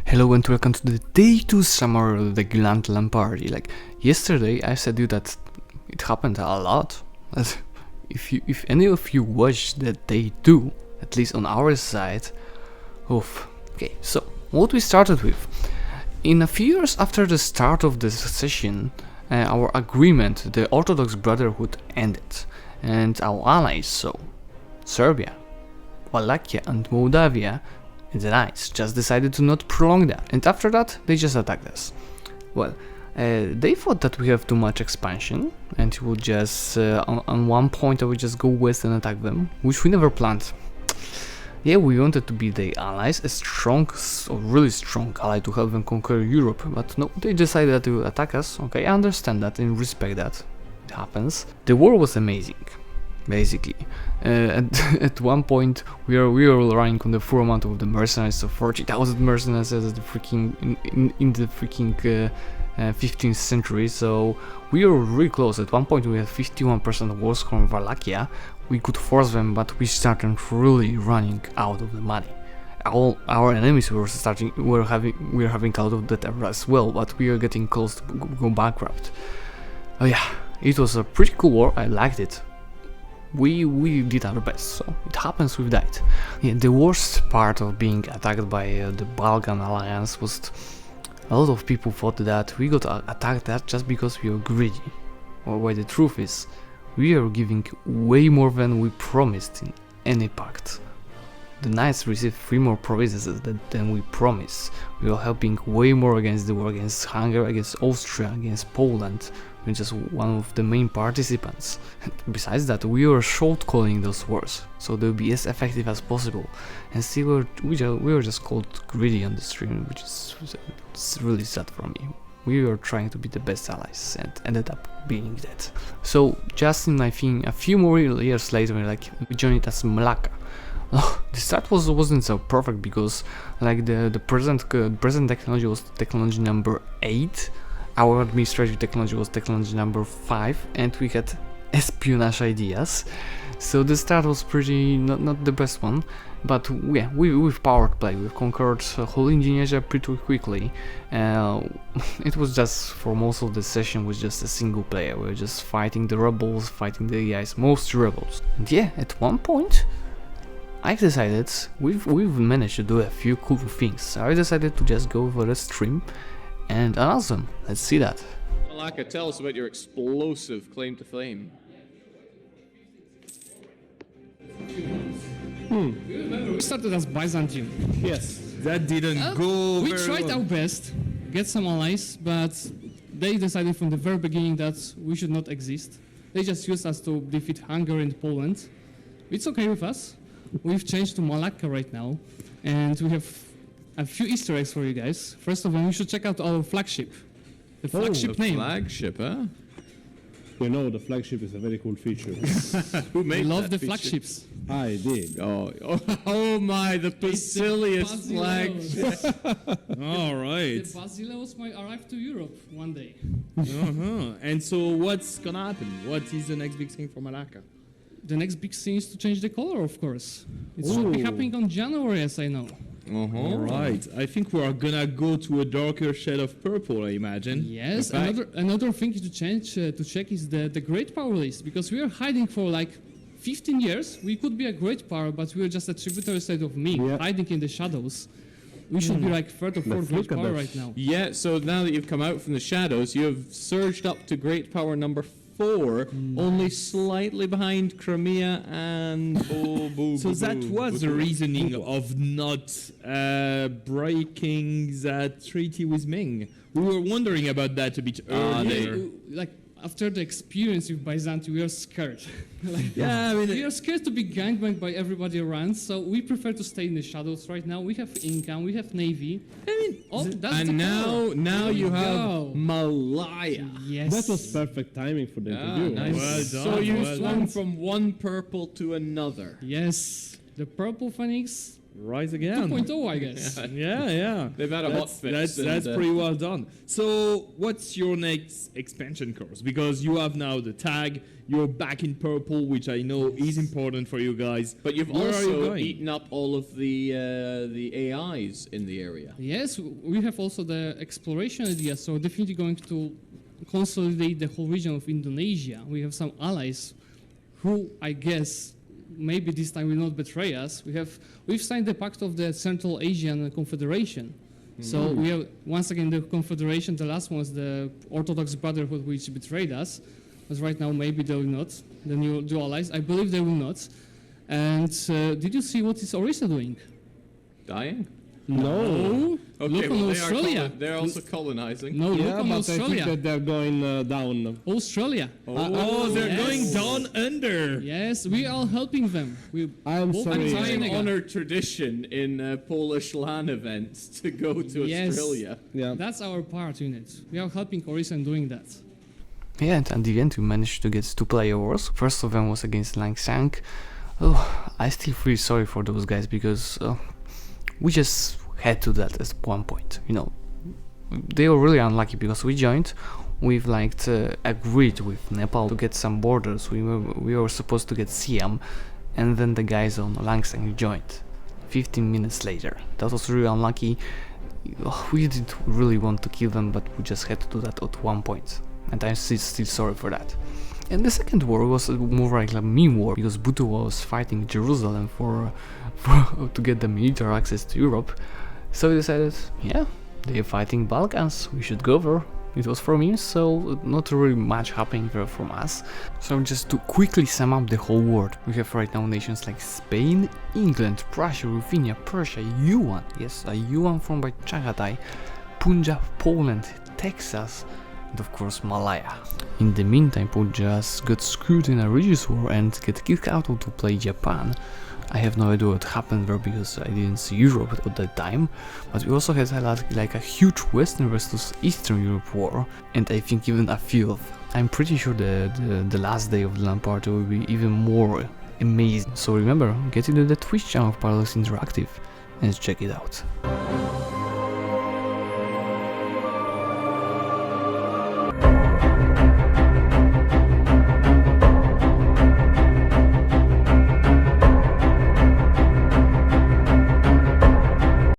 Hello and welcome to the day 2 summer of the Grand Lanparty. Like yesterday I said you that it happened a lot. If any of you watched that day 2, at least on our side, oof. Okay, so what we started with. In a few years after the start of the session, our agreement, the Orthodox Brotherhood, ended, and our allies, so Serbia, Wallachia and Moldavia, and the Knights, just decided to not prolong that, and after that they just attacked us. Well, they thought that we have too much expansion and we would just, on one point I would just go west and attack them, which we never planned. Yeah, we wanted to be the allies, a strong, or really strong ally to help them conquer Europe, but no, they decided to attack us. Okay, I understand that and respect that. It happens. The war was amazing, basically. At one point we were running on the full amount of the mercenaries, so 40,000 mercenaries as the freaking in the freaking 15th century, so we were really close. At one point we had 51% of war score in Wallachia. We could force them, but we started really running out of the money. All our enemies were having out of that era as well, but we were getting close to go bankrupt. Oh yeah, it was a pretty cool war. I liked it. We did our best, so it happens, we've died. Yeah, the worst part of being attacked by the Balkan alliance was a lot of people thought that we got attacked that just because we were greedy. Or why the truth is, we are giving way more than we promised in any pact. The Knights received 3 more provinces than we promised. We were helping way more against the war, against Hungary, against Austria, against Poland. We're just one of the main participants. Besides that, we were short-calling those wars, so they'll be as effective as possible. And still, we were just called greedy on the stream, which is really sad for me. We were trying to be the best allies and ended up being that. So just in, I think, a few more years later, we joined as Malacca. The start wasn't so perfect because the present technology was technology number 8. Our administrative technology was technology number 5, and we had espionage ideas. So the start was pretty not the best one, but yeah, with power play we've conquered whole Indonesia pretty quickly. It was just, for most of the session, was just a single player. We were just fighting the rebels, fighting the AIs, most rebels. And yeah, at one point I decided we've managed to do a few cool things. So I decided to just go for a stream and announce them. Let's see that. Malacca, tell us about your explosive claim to fame. We started as Byzantium. Yes, that didn't go We very tried well. our best, get some allies, but they decided from the very beginning that we should not exist. They just used us to defeat Hungary and Poland. It's okay with us. We've changed to Malacca right now, and we have a few Easter eggs for you guys. First of all, you should check out our flagship. The flagship name. Flagship, huh? You know, the flagship is a very cool feature. Who We made love that the feature? flagships. I did. Oh my, the Basilius flagship. All right. The Basileus might arrive to Europe one day. And so what's gonna happen? What is the next big thing for Malacca? The next big thing is to change the color, of course. It should be happening on January, as I know. All right. I think we are gonna go to a darker shade of purple, I imagine. Yes, In fact- another thing to check is the great power list, because we are hiding for like 15 years. We could be a great power, but we are just a tributary state of Ming, Yeah. hiding in the shadows. We should be like third or fourth great look at power that. right now. Yeah, so now that you've come out from the shadows, you have surged up to great power number 4, only slightly behind Crimea and So that was the reasoning of not breaking that treaty with Ming. We were wondering about that a bit earlier. Like after the experience with Byzantium, we are scared. Yeah, I mean, We are scared to be gangbanged by everybody around, so we prefer to stay in the shadows right now. We have income, we have navy. That's the and power. now you have Go. Malaya. Yes. That was perfect timing for the interview. Nice. Well So done, you well swung done. from one purple to another. Yes, the purple phoenix rise again. 2.0, I guess. Yeah. They've had a hot fix. That's pretty well done. So, what's your next expansion course? Because you have now the tag, you're back in purple, which I know is important for you guys. But you've Where are you also going? eaten up all of the AIs in the area. Yes, we have also the exploration idea, so definitely going to consolidate the whole region of Indonesia. We have some allies who, I guess, maybe this time will not betray us. We've signed the pact of the Central Asian Confederation. So we have, once again, the Confederation. The last one was the Orthodox Brotherhood, which betrayed us. But right now, maybe they will not. The new allies, I believe they will not. And did you see what is Orisa doing? Dying? No. Okay, Look well, on they Australia. They're also colonizing. No, Yeah, look on but I Australia. think that they're going down. Australia. Oh, they're yes. going down under. Yes, we are helping them. I'm sorry. I'm Time sorry. honored tradition in Polish LAN events to go to Yes. Australia. Yeah. That's our part unit. We are helping Orisa in doing that. Yeah, and at the end we managed to get 2 player wars. First of them was against Langsang. Oh, I still feel sorry for those guys because we just had to do that at one point. You know, they were really unlucky because we joined. We've agreed with Nepal to get some borders. We were supposed to get Siam, and then the guys on Langsang joined 15 minutes later. That was really unlucky. We didn't really want to kill them, but we just had to do that at one point. And I'm still sorry for that. And the second war was more like a meme war, because Bhutto was fighting Jerusalem for to get the military access to Europe. So we decided, yeah, they're fighting Balkans, we should go there. It was for me, so not really much happening there from us. So just to quickly sum up the whole world, we have right now nations like Spain, England, Prussia, Ruthenia, Persia, Yuan, yes, a Yuan formed by Chagatai, Punjab, Poland, Texas, and of course Malaya. In the meantime, Punjab got screwed in a religious war and get kicked out to play Japan. I have no idea what happened there because I didn't see Europe at that time, but we also had a huge Western versus Eastern Europe war, and I think even a fifth. I'm pretty sure the last day of the LAN party will be even more amazing. So remember, get into the Twitch channel of Parallax Interactive and check it out.